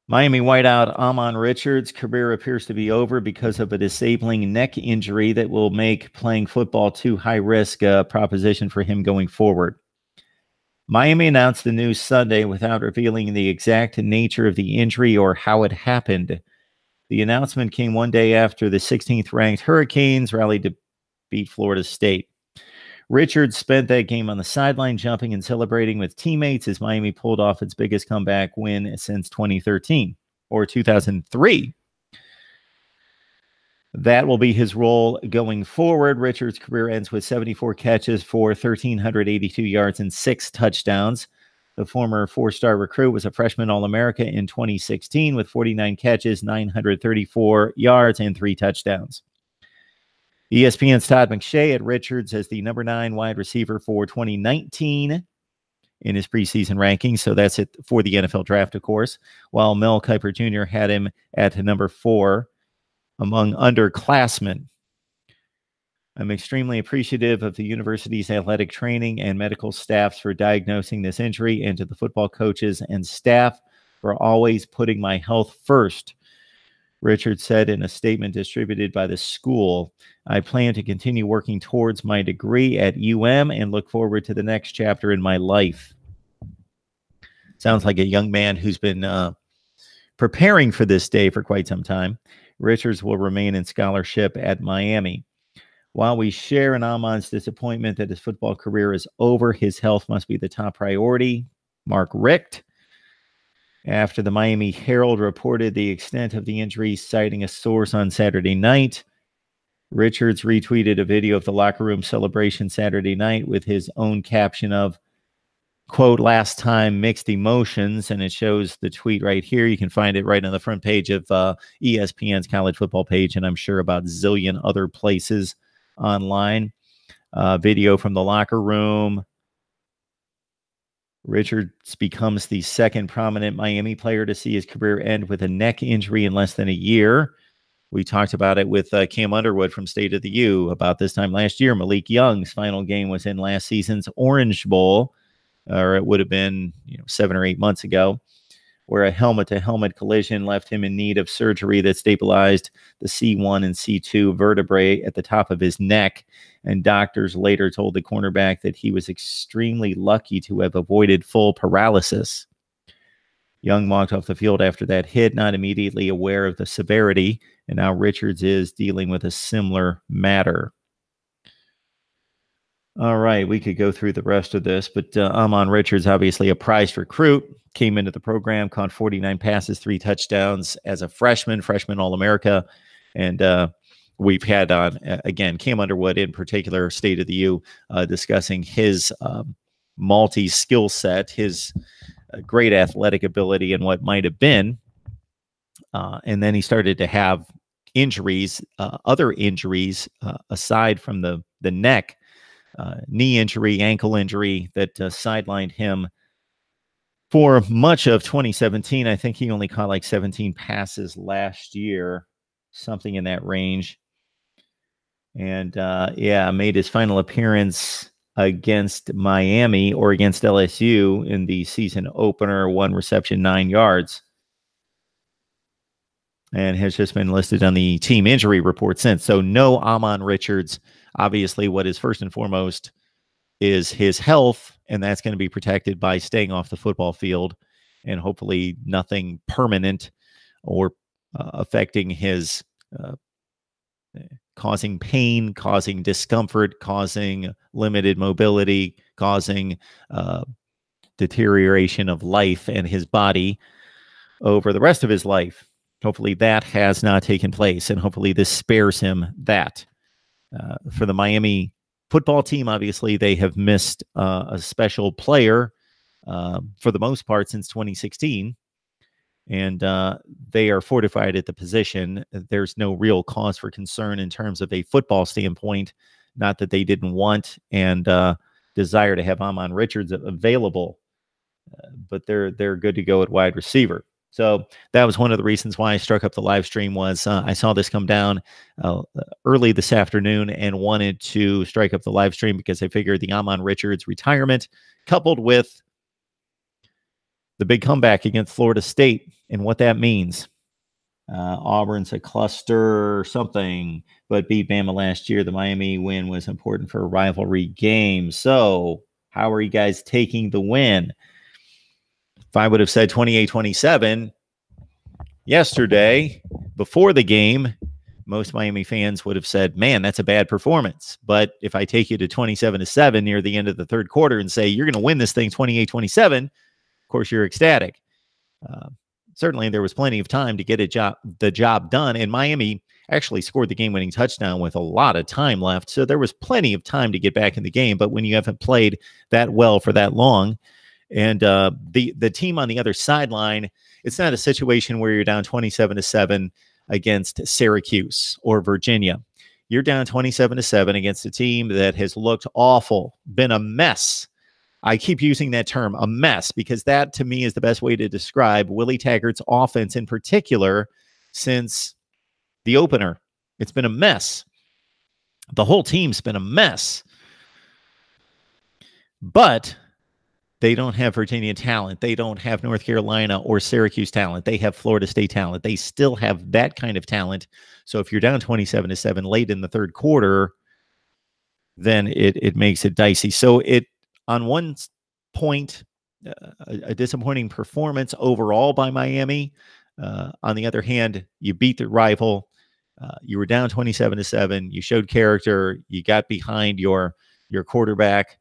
Miami wideout Ahmmon Richards' career appears to be over because of a disabling neck injury that will make playing football too high-risk proposition for him going forward. Miami announced the news Sunday without revealing the exact nature of the injury or how it happened. The announcement came one day after the 16th-ranked Hurricanes rallied to beat Florida State. Richards spent that game on the sideline, jumping and celebrating with teammates as Miami pulled off its biggest comeback win since 2013 or 2003. That will be his role going forward. Richards' career ends with 74 catches for 1,382 yards and 6 touchdowns. The former four-star recruit was a freshman All-America in 2016 with 49 catches, 934 yards, and 3 touchdowns. ESPN's Todd McShay had Richards as the number 9 wide receiver for 2019 in his preseason rankings. So that's it for the NFL draft, of course, while Mel Kiper Jr. had him at number 4 among underclassmen. I'm extremely appreciative of the university's athletic training and medical staffs for diagnosing this injury, and to the football coaches and staff for always putting my health first, Richards said in a statement distributed by the school. I plan to continue working towards my degree at UM and look forward to the next chapter in my life. Sounds like a young man who's been preparing for this day for quite some time. Richards will remain in scholarship at Miami. While we share in Ahmmon's disappointment that his football career is over, his health must be the top priority. Mark Richt, after the Miami Herald reported the extent of the injury, citing a source on Saturday night, Richards retweeted a video of the locker room celebration Saturday night with his own caption of, quote, last time, mixed emotions. And it shows the tweet right here. You can find it right on the front page of ESPN's college football page, and I'm sure about a zillion other places online. Video from the locker room. Richards becomes the second prominent Miami player to see his career end with a neck injury in less than a year. We talked about it with Cam Underwood from State of the U about this time last year. Malik Young's final game was in last season's Orange Bowl, or it would have been 7 or 8 months ago, where a helmet-to-helmet collision left him in need of surgery that stabilized the C1 and C2 vertebrae at the top of his neck. And doctors later told the cornerback that he was extremely lucky to have avoided full paralysis. Young walked off the field after that hit, not immediately aware of the severity, and now Richards is dealing with a similar matter. All right, we could go through the rest of this, but Ahmmon Richards, obviously a prized recruit, came into the program, caught 49 passes, 3 touchdowns as a freshman All-America, and we've had on, again, Cam Underwood in particular, State of the U, discussing his multi-skill set, his great athletic ability and what might have been, and then he started to have injuries, other injuries aside from the neck, knee injury, ankle injury that sidelined him for much of 2017. I think he only caught like 17 passes last year, something in that range. And made his final appearance against Miami or against LSU in the season opener, 1 reception, 9 yards. And has just been listed on the team injury report since. So no Ahmmon Richards. Obviously, what is first and foremost is his health, and that's going to be protected by staying off the football field and hopefully nothing permanent or affecting his causing pain, causing discomfort, causing limited mobility, causing deterioration of life and his body over the rest of his life. Hopefully that has not taken place, and hopefully this spares him that. For the Miami football team, obviously, they have missed a special player for the most part since 2016, and they are fortified at the position. There's no real cause for concern in terms of a football standpoint, not that they didn't want and desire to have Ahmmon Richards available, but they're good to go at wide receiver. So that was one of the reasons why I struck up the live stream. Was I saw this come down early this afternoon and wanted to strike up the live stream because I figured the Ahmmon Richards retirement, coupled with the big comeback against Florida State and what that means. Auburn's a cluster something, but beat Bama last year. The Miami win was important for a rivalry game. So how are you guys taking the win? If I would have said 28-27 yesterday before the game, most Miami fans would have said, man, that's a bad performance. But if I take you to 27-7 near the end of the third quarter and say, you're going to win this thing 28-27, of course, you're ecstatic. Certainly, there was plenty of time to get the job done. And Miami actually scored the game-winning touchdown with a lot of time left. So there was plenty of time to get back in the game. But when you haven't played that well for that long, and the team on the other sideline, it's not a situation where you're down 27-7 against Syracuse or Virginia. You're down 27-7 against a team that has looked awful, been a mess. I keep using that term, a mess, because that to me is the best way to describe Willie Taggart's offense in particular since the opener. It's been a mess. The whole team's been a mess. But they don't have Virginia talent. They don't have North Carolina or Syracuse talent. They have Florida State talent. They still have that kind of talent. So if you're down 27-7 late in the third quarter, then it makes it dicey. So on one point, a disappointing performance overall by Miami. On the other hand, you beat the rival. You were down 27-7. You showed character. You got behind your quarterback,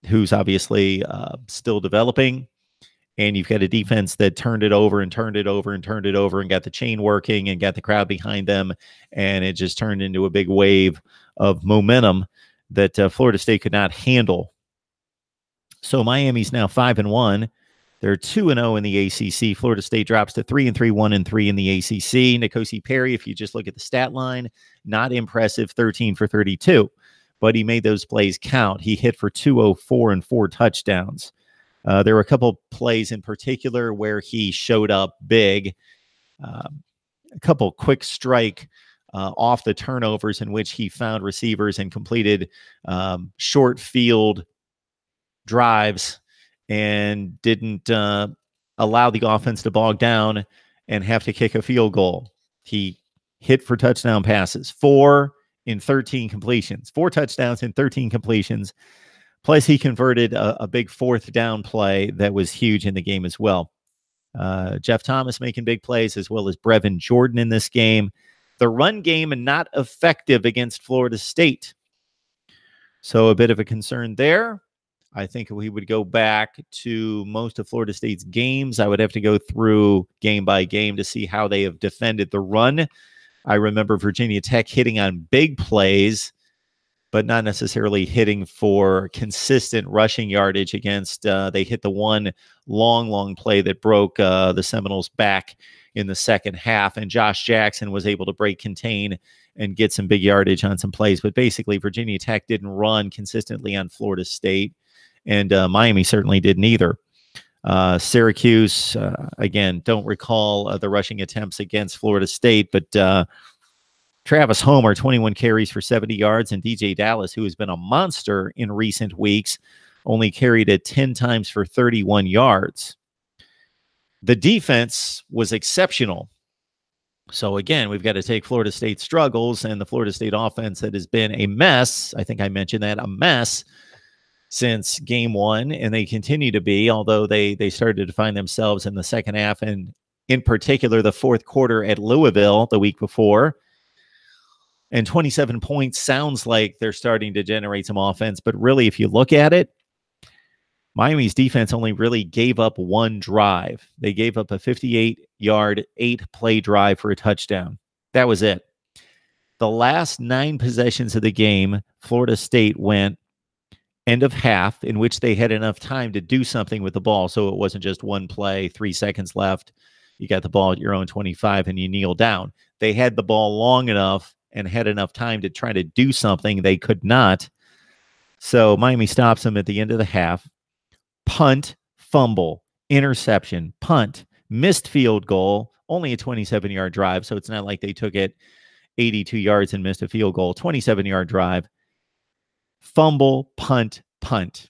who's obviously still developing. And you've got a defense that turned it over and turned it over and turned it over and got the chain working and got the crowd behind them. And it just turned into a big wave of momentum that Florida State could not handle. So Miami's now 5-1. They're 2-0 in the ACC. Florida State drops to 3-3, 1-3 in the ACC. N'Kosi Perry, if you just look at the stat line, not impressive, 13 for 32. But he made those plays count. He hit for 204 and 4 touchdowns. There were a couple plays in particular where he showed up big. A couple quick strike off the turnovers in which he found receivers and completed short field drives and didn't allow the offense to bog down and have to kick a field goal. He hit for touchdown passes, 4 in 13 completions, 4 touchdowns in 13 completions. Plus, he converted a big 4th down play that was huge in the game as well. Jeff Thomas making big plays, as well as Brevin Jordan in this game. The run game not effective against Florida State. So a bit of a concern there. I think if we would go back to most of Florida State's games, I would have to go through game by game to see how they have defended the run. I remember Virginia Tech hitting on big plays, but not necessarily hitting for consistent rushing yardage against, they hit the one long play that broke the Seminoles back in the second half, and Josh Jackson was able to break contain and get some big yardage on some plays. But basically, Virginia Tech didn't run consistently on Florida State, and Miami certainly didn't either. Syracuse, again, don't recall the rushing attempts against Florida State, but Travis Homer, 21 carries for 70 yards, and DJ Dallas, who has been a monster in recent weeks, only carried it 10 times for 31 yards. The defense was exceptional. So again, we've got to take Florida State struggles and the Florida State offense that has been a mess. I think I mentioned that, a mess since game one, and they continue to be, although they started to find themselves in the second half, and in particular the fourth quarter at Louisville the week before. And 27 points sounds like they're starting to generate some offense, but really, if you look at it, Miami's defense only really gave up one drive. They gave up a 58-yard, 8-play drive for a touchdown. That was it. The last 9 possessions of the game, Florida State went end of half, in which they had enough time to do something with the ball. So it wasn't just one play, 3 seconds left. You got the ball at your own 25 and you kneel down. They had the ball long enough and had enough time to try to do something. They could not. So Miami stops them at the end of the half. Punt, fumble, interception, punt, missed field goal, only a 27-yard drive. So it's not like they took it 82 yards and missed a field goal. 27-yard drive. Fumble, punt, punt.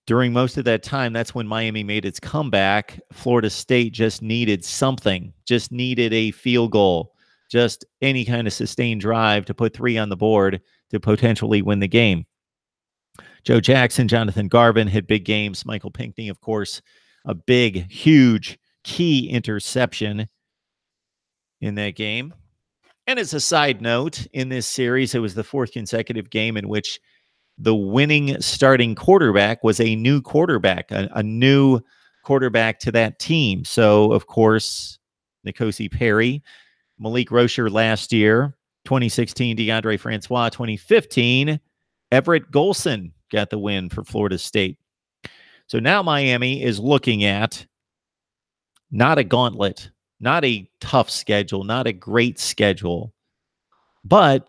During most of that time, that's when Miami made its comeback. Florida State just needed something, just needed a field goal, just any kind of sustained drive to put 3 on the board to potentially win the game. Joe Jackson, Jonathan Garvin hit big games. Michael Pinckney, of course, a big, huge, key interception in that game. And as a side note, in this series, it was the 4th consecutive game in which the winning starting quarterback was a new quarterback, a new quarterback to that team. So, of course, N'Kosi Perry, Malik Rocher last year, 2016, DeAndre Francois, 2015, Everett Golson got the win for Florida State. So now Miami is looking at not a gauntlet, not a tough schedule, not a great schedule, but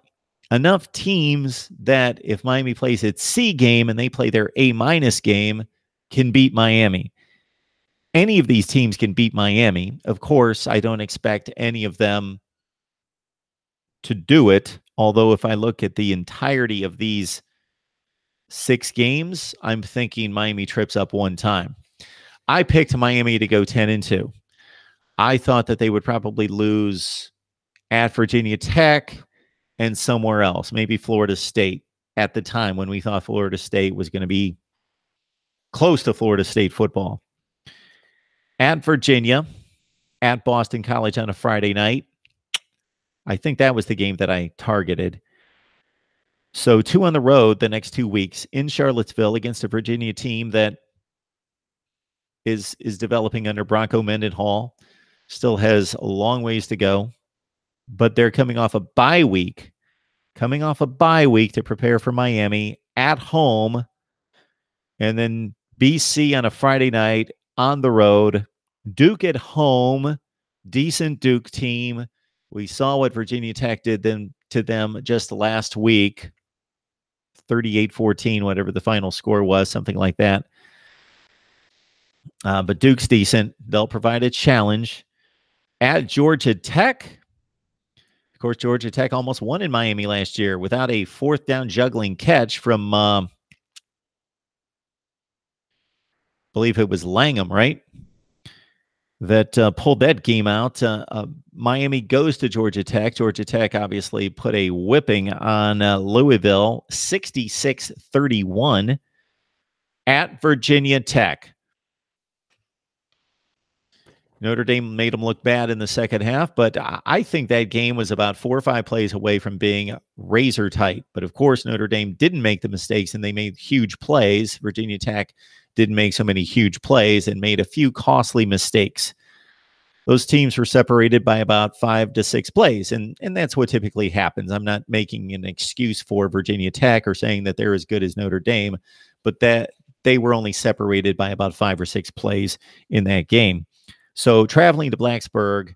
enough teams that if Miami plays its C game and they play their A- game, can beat Miami. Any of these teams can beat Miami. Of course, I don't expect any of them to do it. Although if I look at the entirety of these 6 games, I'm thinking Miami trips up one time. I picked Miami to go 10-2. I thought that they would probably lose at Virginia Tech and somewhere else, maybe Florida State at the time when we thought Florida State was going to be close to Florida State football. At Virginia, at Boston College on a Friday night. I think that was the game that I targeted. So 2 on the road the next 2 weeks in Charlottesville against a Virginia team that is developing under Bronco Mendenhall. Still has a long ways to go, but they're coming off a bye week to prepare for Miami at home, and then BC on a Friday night on the road, Duke at home, decent Duke team. We saw what Virginia Tech did to them just last week, 38-14, whatever the final score was, something like that. But Duke's decent. They'll provide a challenge. At Georgia Tech, of course, Georgia Tech almost won in Miami last year without a 4th down juggling catch from, I believe it was Langham, right? That pulled that game out. Miami goes to Georgia Tech. Georgia Tech obviously put a whipping on Louisville, 66-31 at Virginia Tech. Notre Dame made them look bad in the second half, but I think that game was about 4 or 5 plays away from being razor tight. But of course, Notre Dame didn't make the mistakes and they made huge plays. Virginia Tech didn't make so many huge plays and made a few costly mistakes. Those teams were separated by about 5 to 6 plays, and that's what typically happens. I'm not making an excuse for Virginia Tech or saying that they're as good as Notre Dame, but that they were only separated by about 5 or 6 plays in that game. So traveling to Blacksburg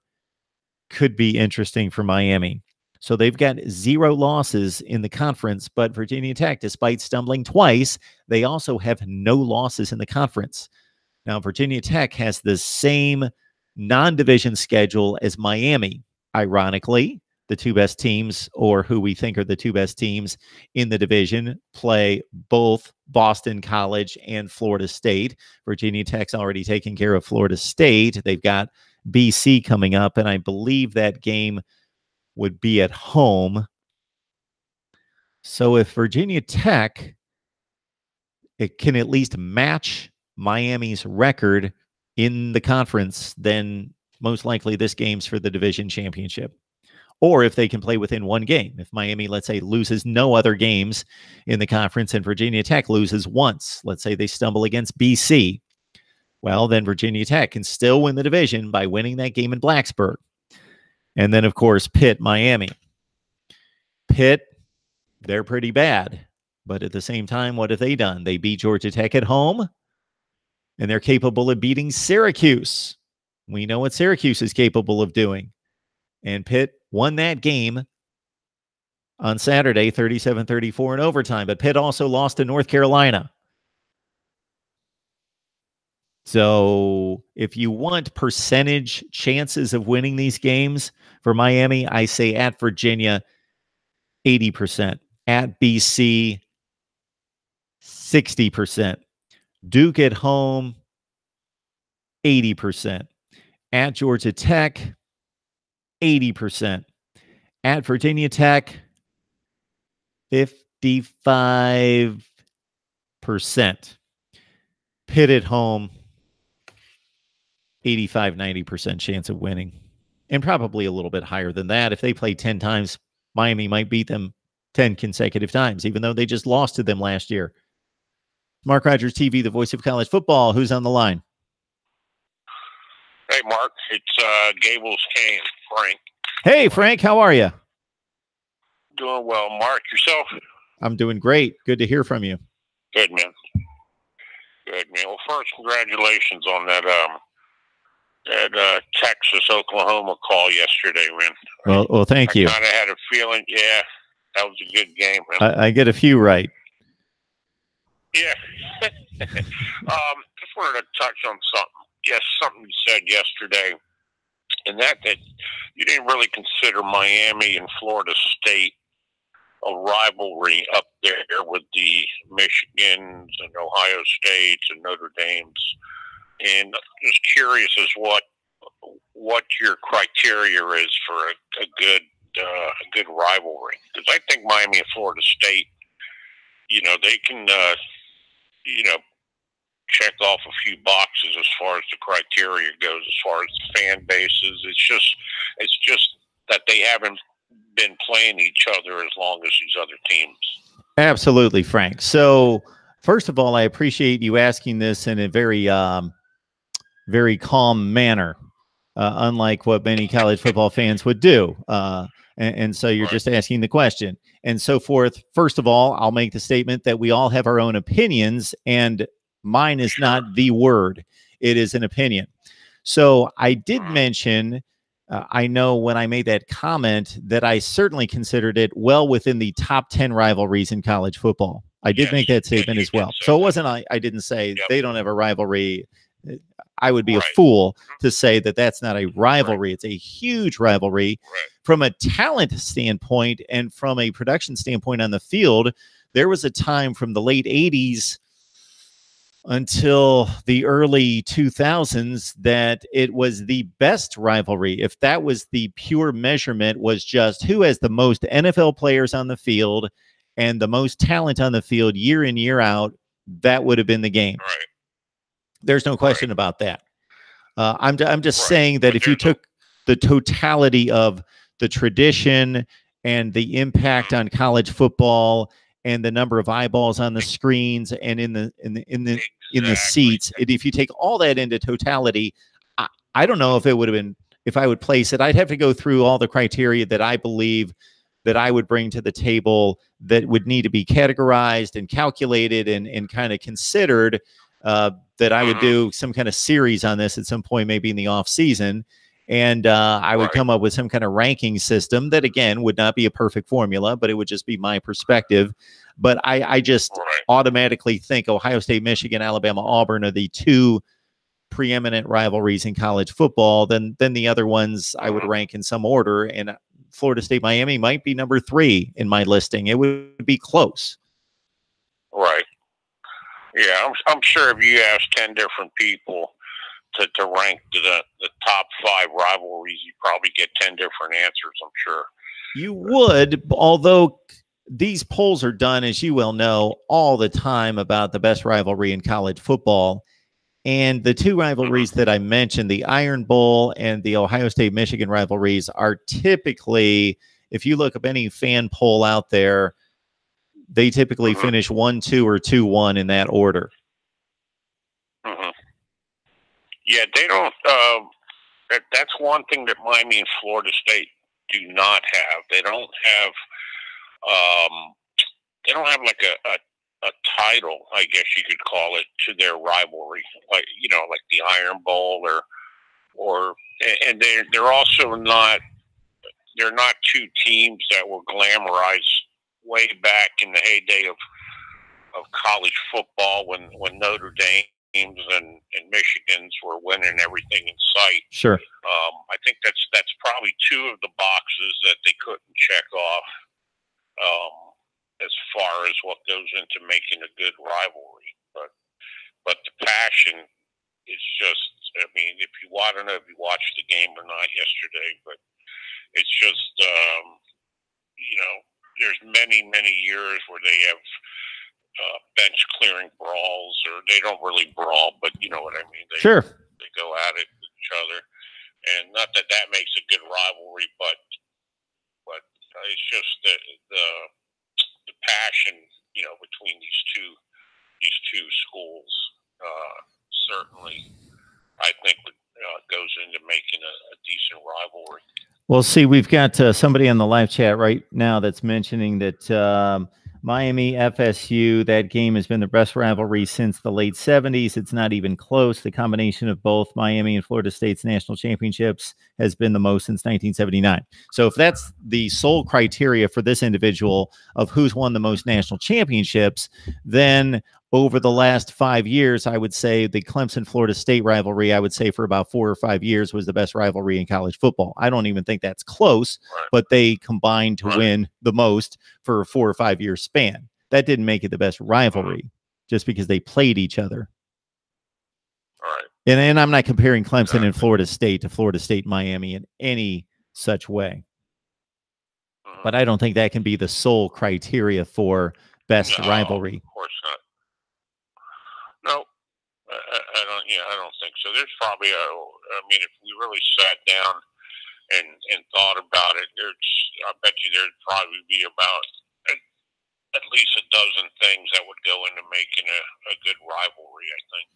could be interesting for Miami. So they've got 0 losses in the conference, but Virginia Tech, despite stumbling twice, they also have no losses in the conference. Now, Virginia Tech has the same non-division schedule as Miami. Ironically, the 2 best teams, or who we think are the 2 best teams in the division, play both Boston College and Florida State. Virginia Tech's already taken care of Florida State. They've got BC coming up, and I believe that game would be at home. So if Virginia Tech, it can at least match Miami's record in the conference, then most likely this game's for the division championship. Or if they can play within 1 game. If Miami, let's say, loses no other games in the conference and Virginia Tech loses once, let's say they stumble against BC, well, then Virginia Tech can still win the division by winning that game in Blacksburg. And then, of course, Pitt, Miami. Pitt, they're pretty bad. But at the same time, what have they done? They beat Georgia Tech at home, and they're capable of beating Syracuse. We know what Syracuse is capable of doing. And Pitt won that game on Saturday, 37-34 in overtime. But Pitt also lost to North Carolina. So if you want percentage chances of winning these games for Miami, I say at Virginia, 80%. At BC, 60%. Duke at home, 80%. At Georgia Tech, 80%. At Virginia Tech, 55%. Pitt at home, 85, 90% chance of winning. And probably a little bit higher than that. If they play 10 times, Miami might beat them 10 consecutive times, even though they just lost to them last year. Mark Rogers TV, the voice of college football. Who's on the line? Hey, Mark. It's Gables Kane, Frank. Hey, Frank. How are you? Doing well. Mark, yourself? I'm doing great. Good to hear from you. Good, man. Good, man. Well, first, congratulations on that Texas-Oklahoma call yesterday, man. Well, thank you. I kind of had a feeling, yeah, that was a good game, man. I get a few right. Yeah. Just wanted to touch on something. Yes, something you said yesterday, and that you didn't really consider Miami and Florida State a rivalry up there with the Michigans and Ohio States and Notre Dames. And just curious as what your criteria is for a good rivalry. Because I think Miami and Florida State, they can, check off a few boxes as far as the criteria goes, as far as the fan bases. It's just that they haven't been playing each other as long as these other teams. Absolutely, Frank. So, first of all, I appreciate you asking this in a very, very calm manner, unlike what many college football fans would do. And so you're just asking the question and so forth. First of all, I'll make the statement that we all have our own opinions, and mine is not the word. It is an opinion. So I did mention, I know when I made that comment that I certainly considered it well within the top 10 rivalries in college football. I did make that statement as well. So it wasn't, I didn't say they don't have a rivalry. I would be a fool to say that that's not a rivalry. It's a huge rivalry from a talent standpoint and from a production standpoint on the field. There was a time from the late 80s until the early 2000s that it was the best rivalry. If that was the pure measurement, was just who has the most NFL players on the field and the most talent on the field year in, year out, that would have been the game. There's no question about that. I'm just saying that if you took the totality of the tradition and the impact on college football and the number of eyeballs on the screens and in the seats, if you take all that into totality, I don't know if it would have been, if I would place it, I'd have to go through all the criteria that I believe that I would bring to the table that would need to be categorized and calculated and kind of considered, that I would do some kind of series on this at some point, maybe in the off season. And I would come up with some kind of ranking system that, again, would not be a perfect formula, but it would just be my perspective. But I just automatically think Ohio State, Michigan, Alabama, Auburn are the two preeminent rivalries in college football. Then the other ones I would rank in some order. And Florida State, Miami might be number 3 in my listing. It would be close. Right. Yeah, I'm sure if you ask 10 different people to rank the top 5 rivalries, you probably get 10 different answers, I'm sure. You would, although these polls are done, as you well know, all the time about the best rivalry in college football. And the two rivalries that I mentioned, the Iron Bowl and the Ohio State-Michigan rivalries, are typically, if you look up any fan poll out there, they typically finish 1-2 or 2-1 in that order. Yeah, they don't. That's one thing that Miami and Florida State do not have. They don't have. They don't have like a title, I guess you could call it, to their rivalry, like like the Iron Bowl and they're also not. They're not two teams that were glamorized way back in the heyday of college football when Notre Dame and Michigans were winning everything in sight. Sure. I think that's probably two of the boxes that they couldn't check off as far as what goes into making a good rivalry. But passion is just, I mean, if you want to know if you watched the game or not yesterday, but it's just, you know, there's many, many years where they have bench clearing brawls, or they don't really brawl, but you know what I mean. They, sure. They go at it with each other, and not that that makes a good rivalry, but it's just the passion, you know, between these two schools. Certainly, I think goes into making a decent rivalry. Well, see, we've got somebody in the live chat right now that's mentioning that Miami-FSU, that game has been the best rivalry since the late 70s. It's not even close. The combination of both Miami and Florida State's national championships has been the most since 1979. So if that's the sole criteria for this individual of who's won the most national championships, then over the last 5 years, I would say the Clemson-Florida State rivalry, I would say for about 4 or 5 years, was the best rivalry in college football. I don't even think that's close, but they combined to win the most for a 4 or 5 year span. That didn't make it the best rivalry just because they played each other. And I'm not comparing Clemson and Florida State to Florida State and Miami in any such way. But I don't think that can be the sole criteria for best rivalry. Of course not. No, I don't. Yeah, I don't think so. There's probably I mean, if we really sat down and thought about it, I bet you there'd probably be about at least a dozen things that would go into making a good rivalry, I think.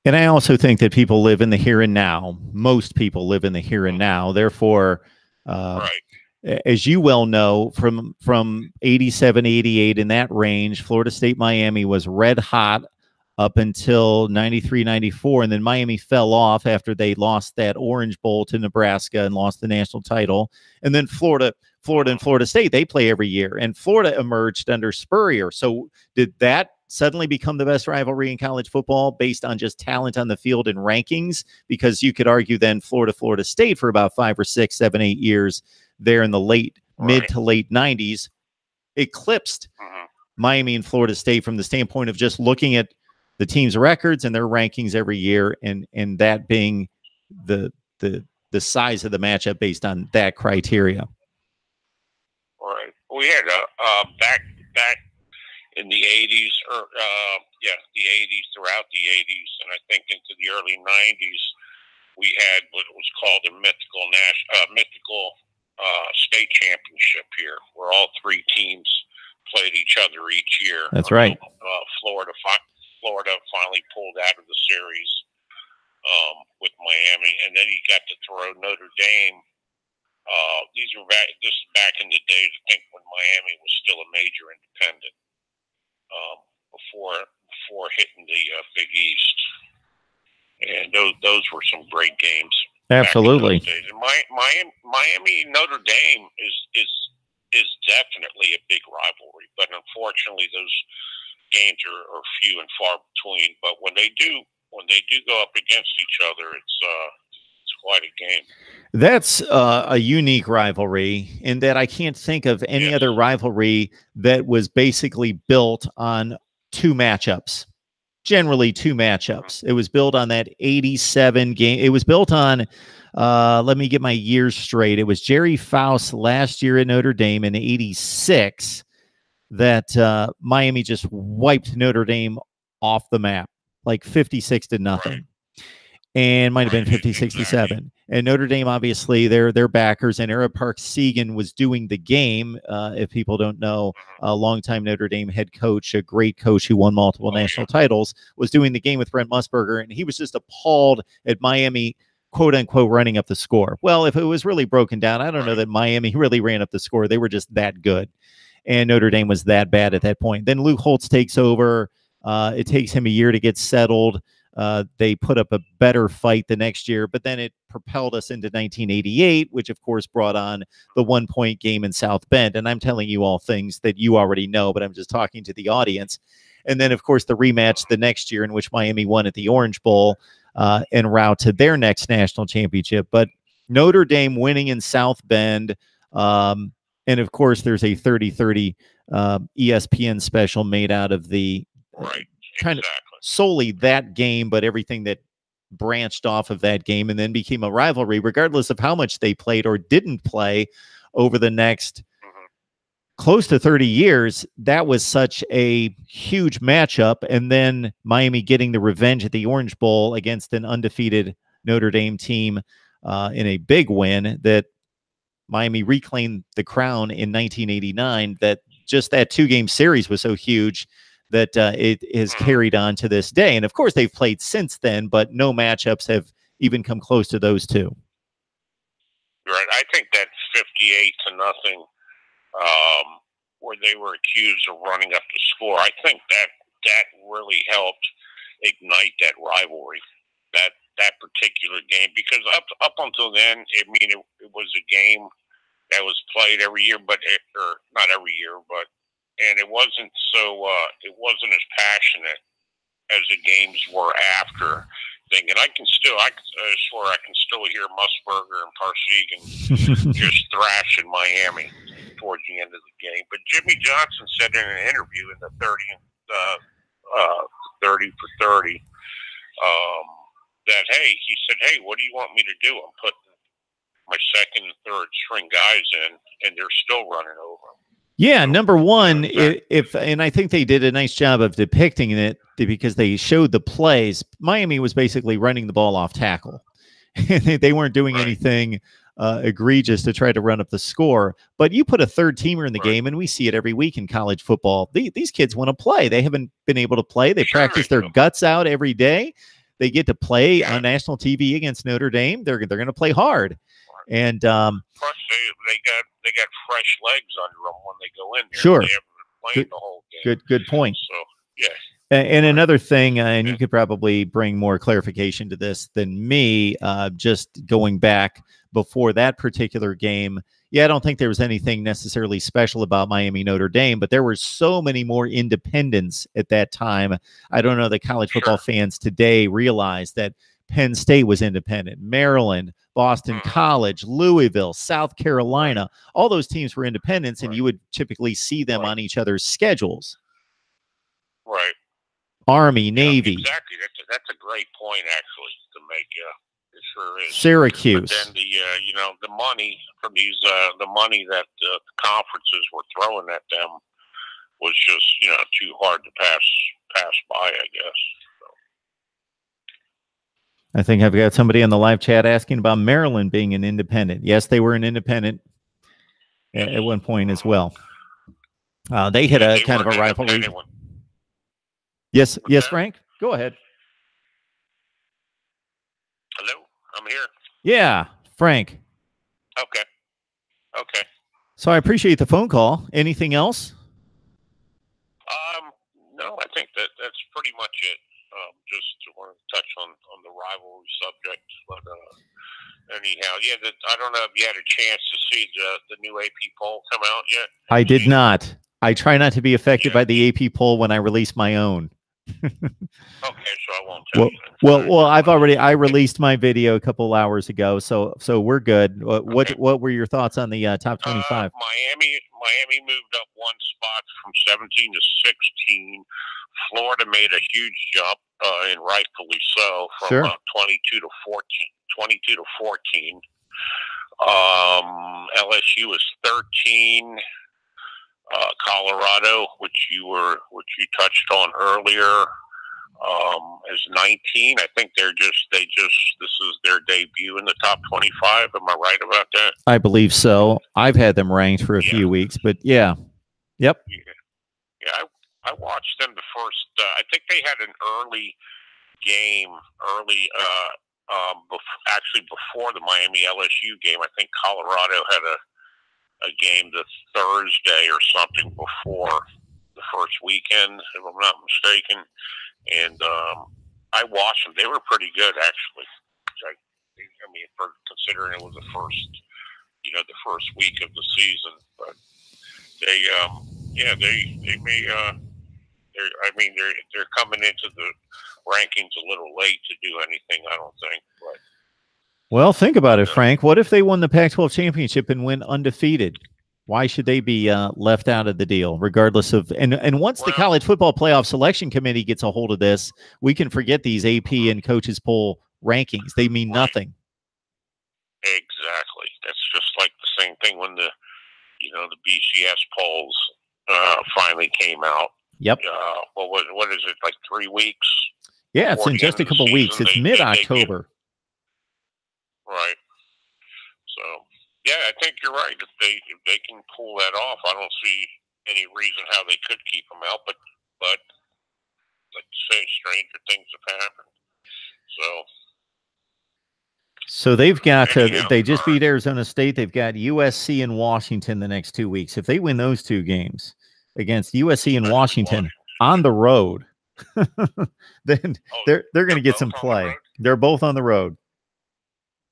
And I also think that people live in the here and now. Most people live in the here and now. Therefore, as you well know, from 87, 88, in that range, Florida State, Miami was red hot up until 93, 94. And then Miami fell off after they lost that Orange Bowl to Nebraska and lost the national title. And then Florida and Florida State, they play every year. And Florida emerged under Spurrier. So did that suddenly become the best rivalry in college football based on just talent on the field and rankings? Because you could argue then Florida State for about 5 or 6, 7, 8 years there in the mid to late 90s eclipsed Miami and Florida State from the standpoint of just looking at the team's records and their rankings every year, and that being the size of the matchup based on that criteria. Right. We had back in the 80s, or the 80s, throughout the 80s, and I think into the early 90s, we had what was called a mythical state championship here, where all 3 teams played each other each year. That's right. Florida finally pulled out of the series with Miami, and then you got to throw Notre Dame. This is back in the days, I think, when Miami was still a major independent, before hitting the Big East, and those were some great games. Absolutely. And Miami Notre Dame is definitely a big rivalry, but unfortunately those games are few and far between. But when they do go up against each other, it's quite a game. That's a unique rivalry in that I can't think of any other rivalry that was basically built on 2 matchups. Generally 2 matchups. It was built on that 87 game. It was built on, let me get my years straight. It was Jerry Faust last year at Notre Dame in 86 that Miami just wiped Notre Dame off the map, like 56-0. And might have been 50-67. And Notre Dame, obviously, their backers, and Era Park Segan was doing the game. If people don't know, a longtime Notre Dame head coach, a great coach who won multiple national titles, was doing the game with Brent Musburger, and he was just appalled at Miami, quote unquote, running up the score. Well, if it was really broken down, I don't know that Miami really ran up the score. They were just that good. And Notre Dame was that bad at that point. Then Luke Holtz takes over. It takes him a year to get settled. They put up a better fight the next year, but then it propelled us into 1988, which of course brought on the 1-point game in South Bend. And I'm telling you all things that you already know, but I'm just talking to the audience. And then of course the rematch the next year in which Miami won at the Orange Bowl en route to their next national championship. But Notre Dame winning in South Bend. And of course there's a 30-30 ESPN special made out of the solely that game, but everything that branched off of that game and then became a rivalry, regardless of how much they played or didn't play over the next close to 30 years. That was such a huge matchup. And then Miami getting the revenge at the Orange Bowl against an undefeated Notre Dame team in a big win, that Miami reclaimed the crown in 1989. That just that 2-game series was so huge that it has carried on to this day. And of course, they've played since then, but no matchups have even come close to those two. Right. I think that 58-0, where they were accused of running up the score, I think that really helped ignite that rivalry, that particular game, because up until then, I mean, it was a game that was played every year, or not every year, and it wasn't it wasn't as passionate as the games were after. And I swear I can still hear Musburger and Parsegan just thrashing Miami towards the end of the game. But Jimmy Johnson said in an interview in the 30 for 30 that, he said, what do you want me to do? I'm putting my second and third string guys in, and they're still running over them. Yeah, number one, and I think they did a nice job of depicting it because they showed the plays. Miami was basically running the ball off tackle. They weren't doing anything egregious to try to run up the score. But you put a third teamer in the game, and we see it every week in college football. These kids want to play. They haven't been able to play. They practice their guts out every day. They get to play on national TV against Notre Dame. They're going to play hard. And plus, they got fresh legs under them when they go in there. Sure. They haven't been playing the whole game. Good point. So, yeah. And another thing, and you could probably bring more clarification to this than me, just going back before that particular game. Yeah, I don't think there was anything necessarily special about Miami Notre Dame, but there were so many more independents at that time. I don't know that college football fans today realize that Penn State was independent, Maryland, Boston College, Louisville, South Carolina, all those teams were independents, and you would typically see them on each other's schedules. Right. Army, Navy. Exactly. That's a great point, actually, to make. It sure is. Syracuse. But then the money from these, the money that the conferences were throwing at them was just, too hard to pass by, I guess. I think I've got somebody in the live chat asking about Maryland being an independent. Yes, they were an independent at one point as well. They had a kind of a rivalry. Yes, Frank? Go ahead. Hello? I'm here. Yeah, Frank. Okay. So I appreciate the phone call. Anything else? No, I think that's pretty much it. Just wanted to touch on the rivalry subject, but anyhow, I don't know if you had a chance to see the new AP poll come out yet. I did not. I try not to be affected by the AP poll when I release my own. Okay, so I won't tell you. Well, I released my video a couple hours ago, so we're good. What were your thoughts on the top 25? Miami moved up one spot from 17 to 16. Florida made a huge jump, and rightfully so, from 22 to 14. 22 to 14. LSU is 13. Colorado, which you touched on earlier, is 19. I think this is their debut in the top 25. Am I right about that? I believe so. I've had them ranked for a few weeks, but yeah. Yep. Yeah, I watched them the first. I think they had an early game, actually before the Miami LSU game. I think Colorado had a game the Thursday or something before the first weekend, if I'm not mistaken. And I watched them. They were pretty good, actually. I mean, for considering it was the first week of the season. But they're coming into the rankings a little late to do anything, I don't think. But well, think about it, Frank. What if they won the Pac-12 championship and went undefeated? Why should they be left out of the deal, regardless of and once the college football playoff selection committee gets a hold of this, we can forget these AP and coaches poll rankings. They mean nothing. Exactly. That's just like the same thing when the BCS polls finally came out. Yep. Well, what is it, like 3 weeks? Yeah, it's in just a couple weeks. It's mid-October. Right. So, yeah, I think you're right. If they can pull that off, I don't see any reason how they could keep them out. But like you say, stranger things have happened. So they've got they just beat Arizona State. They've got USC and Washington the next 2 weeks. If they win those two games against USC and Washington on the road, then they're going to get some play. They're both on the road.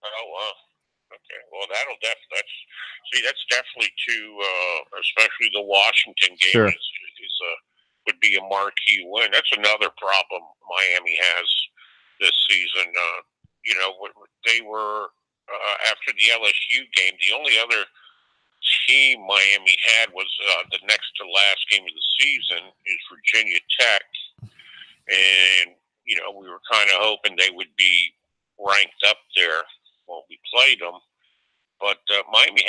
Oh, wow. Okay. Well, that's definitely two, especially the Washington game sure. would be a marquee win. That's another problem Miami has this season. They were, after the LSU game, the only other team Miami had was the next to last game of the season is Virginia Tech. And, we were kind of hoping they would be ranked up there when we played them. But Miami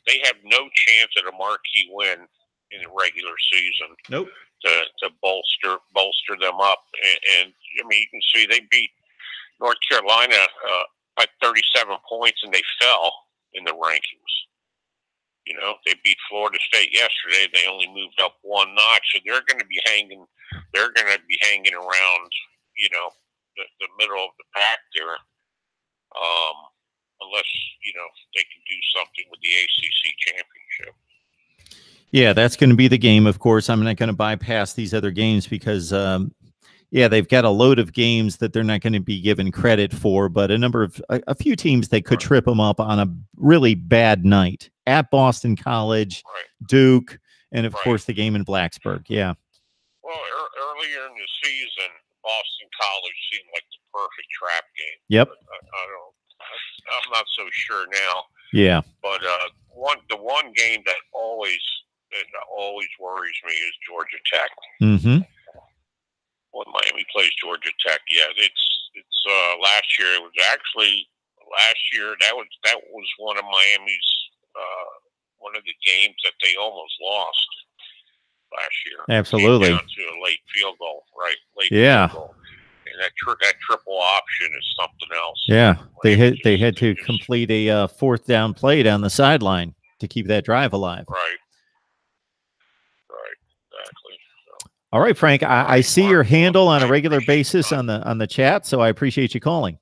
they have no chance at a marquee win in the regular season. Nope. To bolster them up. And I mean, you can see they beat North Carolina by 37 points, and they fell in the rankings. They beat Florida State yesterday. They only moved up one notch, so they're going to be hanging. They're going to be hanging around, the middle of the pack there, unless they can do something with the ACC championship. Yeah, that's going to be the game. Of course, I'm not going to bypass these other games because. They've got a load of games that they're not going to be given credit for, but a few teams they could trip them up on a really bad night at Boston College, Duke, and of course the game in Blacksburg. Yeah. Well, earlier in the season, Boston College seemed like the perfect trap game. Yep. I'm not so sure now. Yeah. But the one game that always worries me is Georgia Tech. Mm-hmm. When Miami plays Georgia Tech, it's last year. It was actually last year. That was one of Miami's one of the games that they almost lost last year. Absolutely. Came down to a late field goal, right? Yeah. Field goal. And that triple option is something else. Yeah, they had to complete a fourth down play down the sideline to keep that drive alive. Right. Exactly. All right, Frank, I see your handle on a regular basis on the chat, so I appreciate you calling.